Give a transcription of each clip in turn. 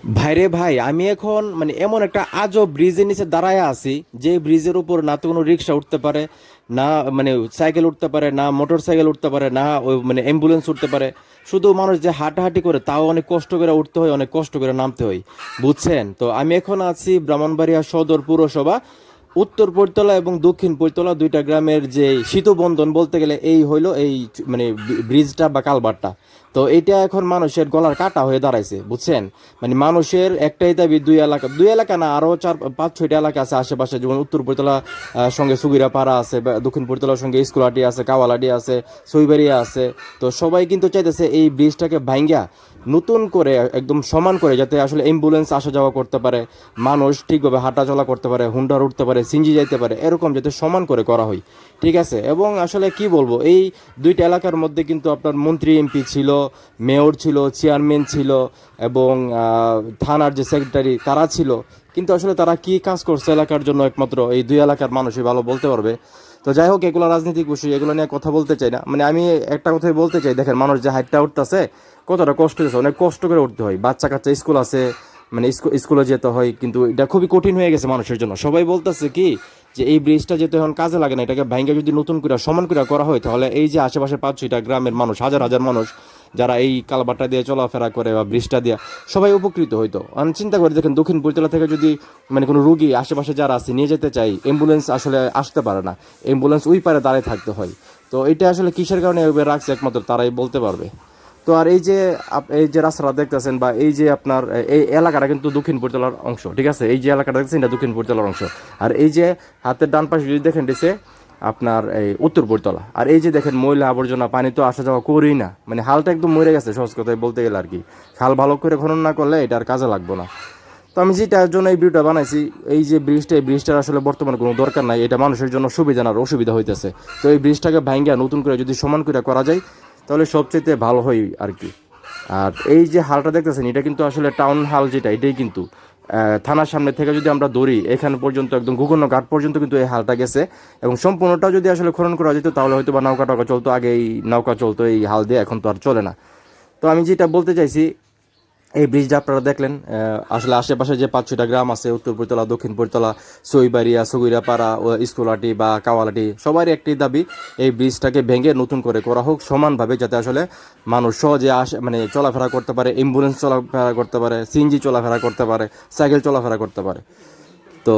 ভাইরে ভাই, আমি এখন মানে এমন একটা আজব ব্রিজের নিচে দাঁড়ায় আছি, যে ব্রিজের উপর না তো কোনো রিক্সা উঠতে পারে, না মানে সাইকেল উঠতে পারে, না মোটর সাইকেল উঠতে পারে, না ওই মানে অ্যাম্বুলেন্স উঠতে পারে। শুধু মানুষ যে হাঁটাহাঁটি করে তাও অনেক কষ্ট করে উঠতে হয়, অনেক কষ্ট করে নামতে হয়, বুঝছেন? তো আমি এখন আছি ব্রাহ্মণবাড়িয়া সদর পুরসভা উত্তর পৈতলা এবং দক্ষিণ পৈতলা দুইটা গ্রামের যে সেতুবন্ধন বলতে গেলে এই হইলো এই মানে ব্রিজটা বা কালভারটা। তো এটা এখন মানুষের গলার কাটা হয়ে দাঁড়াইছে, বুঝছেন? মানে মানুষের একটাই দাবি, দুই এলাকা না, আরো 4-5-6টা এলাকা আছে আশেপাশে, যেমন উত্তর পৈতলা সঙ্গে সুগিরা পাড়া আছে, বা দক্ষিণ পৈতলার সঙ্গে স্কুলাটি আছে, কাওয়ালাটি আছে, সইবাড়িয়া আছে। তো সবাই কিন্তু চাইতেছে এই ব্রিজটাকে ভাঙ্গা নতুন করে একদম সমান করে, যাতে আসলে অ্যাম্বুলেন্স আসা যাওয়া করতে পারে, মানুষ ঠিকভাবে হাঁটা চলা করতে পারে, হুন্ডার উঠতে পারে, সিঞ্জি যাইতে পারে, এরকম যাতে সমান করে করা হয়। ঠিক আছে? এবং আসলে কি বলবো, এই দুইটা এলাকার মধ্যে কিন্তু আপনার মন্ত্রী এমপি ছিল, মেয়র ছিল, চেয়ারম্যান ছিল, এবং থানার যে সেক্রেটারি তারা ছিল। কিন্তু আসলে তারা কি কাজ করছে এলাকার জন্য একমাত্র এই দুই এলাকার মানুষই ভালো বলতে পারবে। তো যাই হোক, এগুলো রাজনৈতিক বিষয়, এগুলো নিয়ে কথা বলতে চাই না। মানে আমি একটা কথাই বলতে চাই, দেখেন মানুষ যে হাইটটা উঠতেছে, কতটা কষ্ট হচ্ছে, অনেক কষ্ট করে উঠতে হয়, বাচ্চা কাচ্চা স্কুল আছে, মানে স্কুলে যেতে হয়, কিন্তু এটা খুবই কঠিন হয়ে গেছে মানুষের জন্য। সবাই বলতেছে কি, যে এই ব্রিজটা যেহেতু এখন কাজে লাগে না, এটাকে ভাঙ্গা যদি নতুন করে সমান করে করা হয়, তাহলে এই যে আশেপাশে 5-6টা গ্রামের মানুষ, হাজার হাজার মানুষ যারা এই কালভারটা দিয়ে চলাফেরা করে বা ব্রিজটা দিয়ে, সবাই উপকৃত হইতো। আমি চিন্তা করে দেখেন, দক্ষিণ বৈতলা থেকে যদি মানে কোনো রুগী আশেপাশে যারা আছে নিয়ে যেতে চাই, অ্যাম্বুলেন্স আসলে আসতে পারে না, অ্যাম্বুলেন্স ওই পারে দাঁড়িয়ে থাকতে হয়। তো এটা আসলে কিসের কারণে এভাবে রাখছে একমাত্র তারাই বলতে পারবে। তো আর এই যে এই যে রাস্তাটা দেখতেছেন, বা এই যে আপনার এই এলাকাটা কিন্তু দক্ষিণ পৈতলার অংশ, ঠিক আছে? এই যে এলাকাটা দেখছেন, এটা দক্ষিণ পৈতলার অংশ। আর এই যে হাতের ডান পাশে যদি দেখেন, দিছে আপনার এই উত্তর পৈতলা। আর এই যে দেখেন ময়লা আবর্জনা, পানি তো আসা যাওয়া করেই না, মানে হালটা একদম মরে গেছে সহজ কথায় বলতে গেলে আর কি। খাল ভালো করে খনন না করলে এটা আর কাজে লাগবে না। তো আমি যেটার জন্য এই ভিডিওটা বানাইছি, এই যে ব্রিজটা, এই ব্রিজটার আসলে বর্তমানে কোনো দরকার নাই, এটা মানুষের জন্য সুবিধা না অসুবিধা হইতেছে। তো এই ব্রিজটাকে ভাঙ্গা নতুন করে যদি সমান করে করা যায়, তাহলে সবচেয়ে ভালো হয় আর কি। আর এই যে হালটা দেখতেছেন, এটা কিন্তু আসলে টাউন হাল, যেটা এটাই কিন্তু থানার সামনে থেকে যদি আমরা দৌড়ি এখান পর্যন্ত, একদম গুগন্য ঘাট পর্যন্ত কিন্তু এই হালটা গেছে। এবং সম্পূর্ণটা যদি আসলে খনন করা যেত, তাহলে হয়তো বা নৌকা টৌকা চলতো, আগে এই নৌকা চলতো এই হাল দিয়ে, এখন তো আর চলে না। তো আমি যেটা বলতে চাইছি, এই ব্রিজটা আপনারা দেখলেন, আসলে আশেপাশে যে 5-6টা গ্রাম আছে, উত্তর পৈতলা, দক্ষিণ পৈতলা, সইবাড়িয়া, সগুইরাপাড়া ও স্কুলাটি বা কাওয়ালাটি, সবারই একটি দাবি, এই ব্রিজটাকে ভেঙে নতুন করে করা হোক সমানভাবে, যাতে আসলে মানুষ সহজে মানে চলাফেরা করতে পারে, অ্যাম্বুলেন্স চলাফেরা করতে পারে, সিএনজি চলাফেরা করতে পারে, সাইকেল চলাফেরা করতে পারে। তো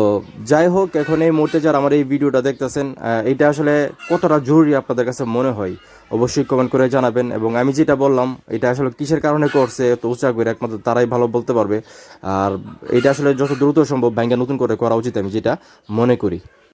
যাই হোক, এখন এই মুহূর্তে যারা আমার এই ভিডিওটা দেখতেছেন, এটা আসলে কতটা জরুরি আপনাদের কাছে মনে হয়, অবশ্যই কমেন্ট করে জানাবেন। এবং আমি যেটা বললাম, এটা আসলে কিসের কারণে করছে তো উৎসাহ করে, একমাত্র তারাই ভালো বলতে পারবে। আর এটা আসলে যত দ্রুত সম্ভব ভাঙ্গা নতুন করে করা উচিত, আমি যেটা মনে করি।